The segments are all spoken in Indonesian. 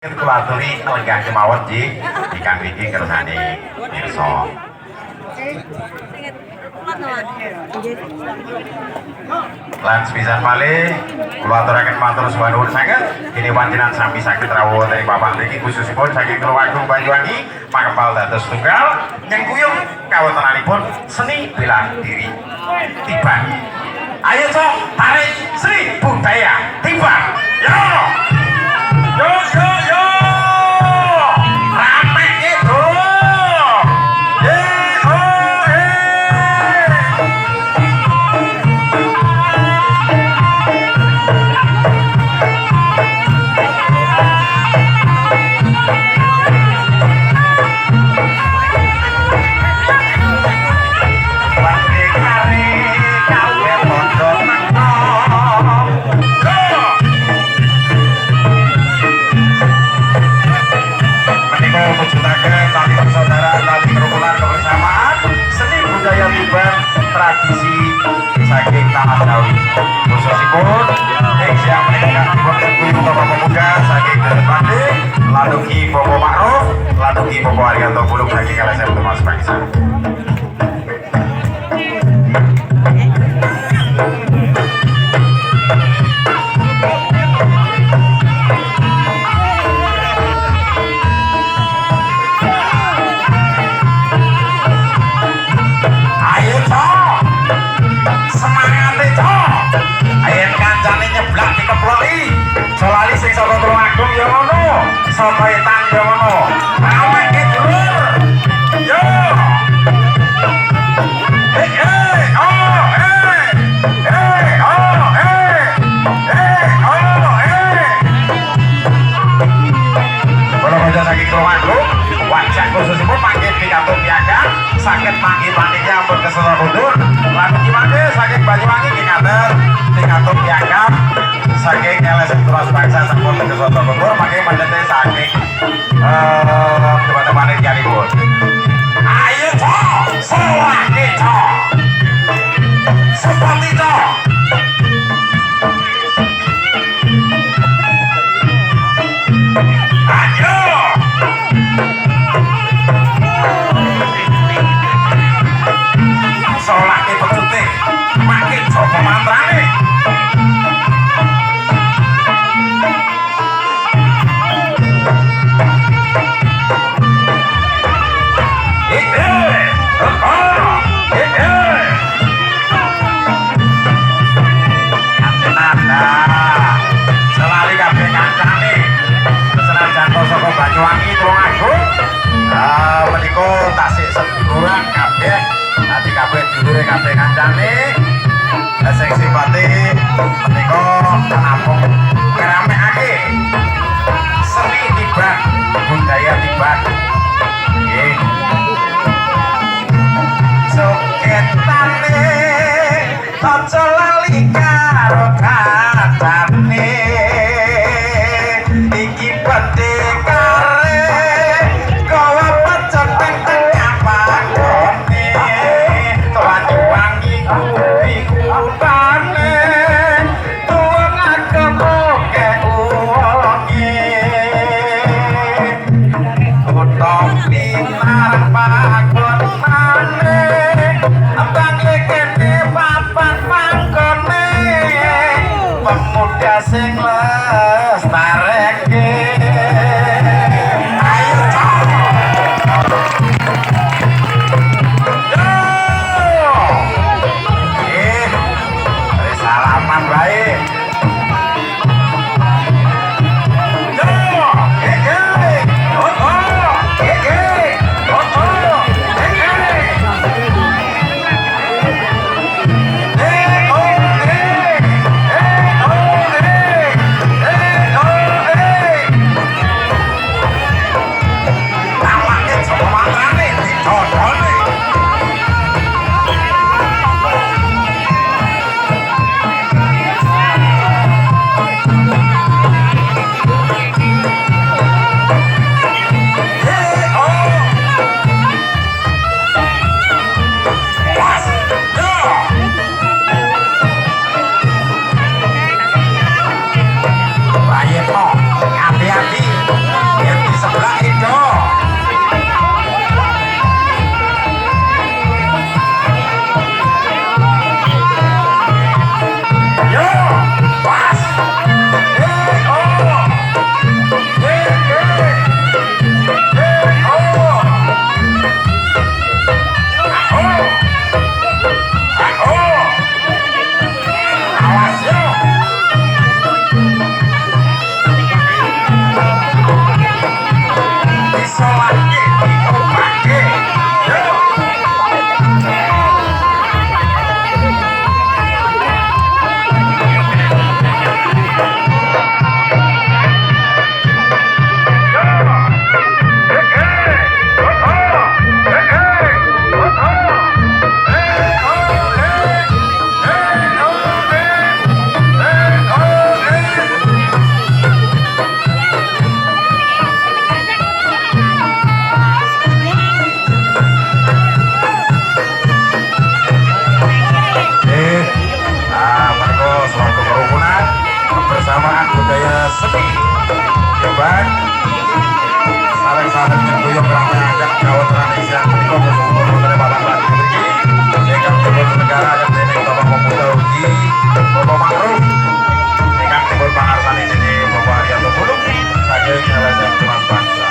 Kula aturi lenggah kemawon Ji ingkang niki kersane pirsa. Lan sepisan malih kula aturaken matur suwun sanget dene panjenengan sami saged rawuh ing papan niki khususipun saking Keluarga Banyuwangi makempal dados tunggal nyengkuyung kawontenanipun seni bela diri. Tiban. Ayo cok tarik Sri Budaya Tiban. Yo! Yo yo yo. Rame itu. Tradisi saking tanah Jawi khususipun ing siang menika dipun Bapak Pemuda saking Pande laduki Bapak Ma'ruf laduki Bapak Arianto Bulung saking LSM Tumas Bangsa. Solali sing saka Tulungagung ya ngono, saka Etan ya ngono. Awake iki dulur. Yo. Kula panjenengan saking Tulungagung, wajah khususipun panggih pikantuk piagam, saged panggih panitia ampun keseluruhan kundur. Lan iki mangke saking Banyuwangi nggih ngaten pikantuk piagam saking LSM Tumas Bangsa sampun keseluruhan kundur, mangke panjenengan saking depan panitia. Ayo cok, selagi cok, seperti cok. Ayo. Selagi pecutih, makin coba mantrane. Banyuwangi Tulungagung menika tasik seduluran kabeh dadi kabeh dulure kabeh kancane sing sifate menika nampung ngeramekake seni tiban budaya tiban nggih soketane aja lali karo kancane iki badhe pemuda sing lestareke. Ayo cok. Yo. Salaman baik. Tuban sareng-sareng nyengkuyung rame agak Jawa Indonesia menika bersyukur dari Bapak Badi mriki ingkang dipun negara agak dening Bapak Pemuda ugi Bapak Makruf ingkang dipun pangarsani dening Bapak Haryanto Bulung saking LSM Dimas Bangsa.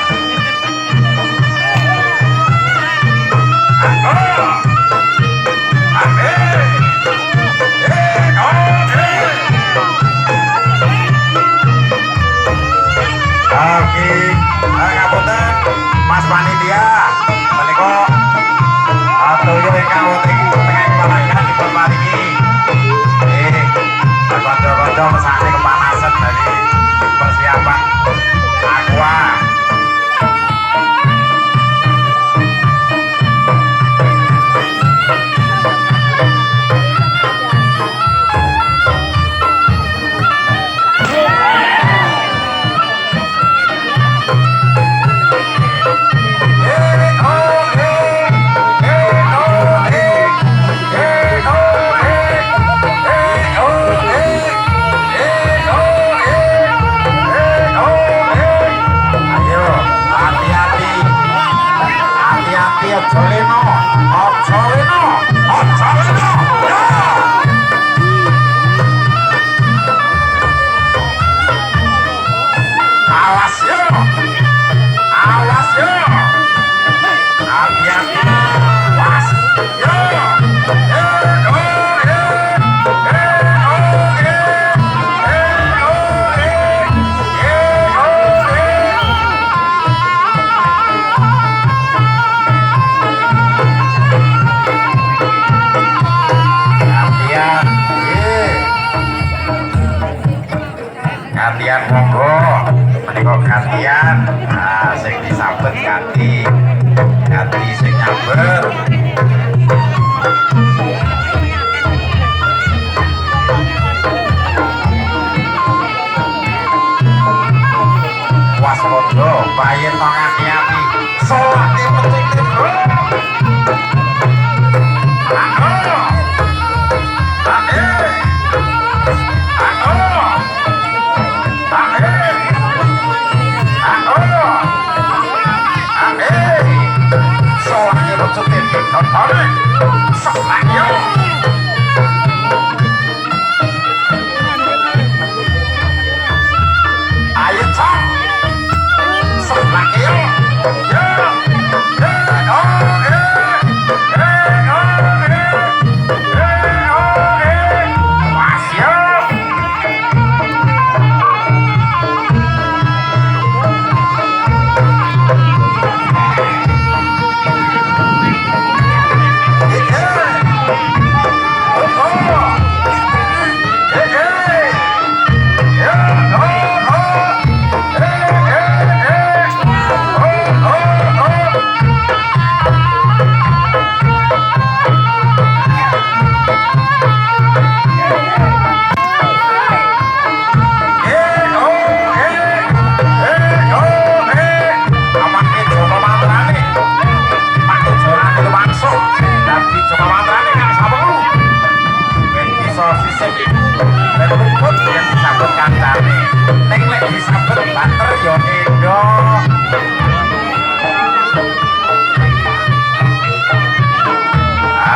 Mas Panitia menika atuyo ingkang wonten tengah palagan dipun paringi kanca-kanca mesake kepanasan dari persiapan aqua. Gantian monggo menika gantian sing disambet ganti sing nyamber waspada bayen to ngati-ati soate pecik bro. Ning lek disambet banter yo endo.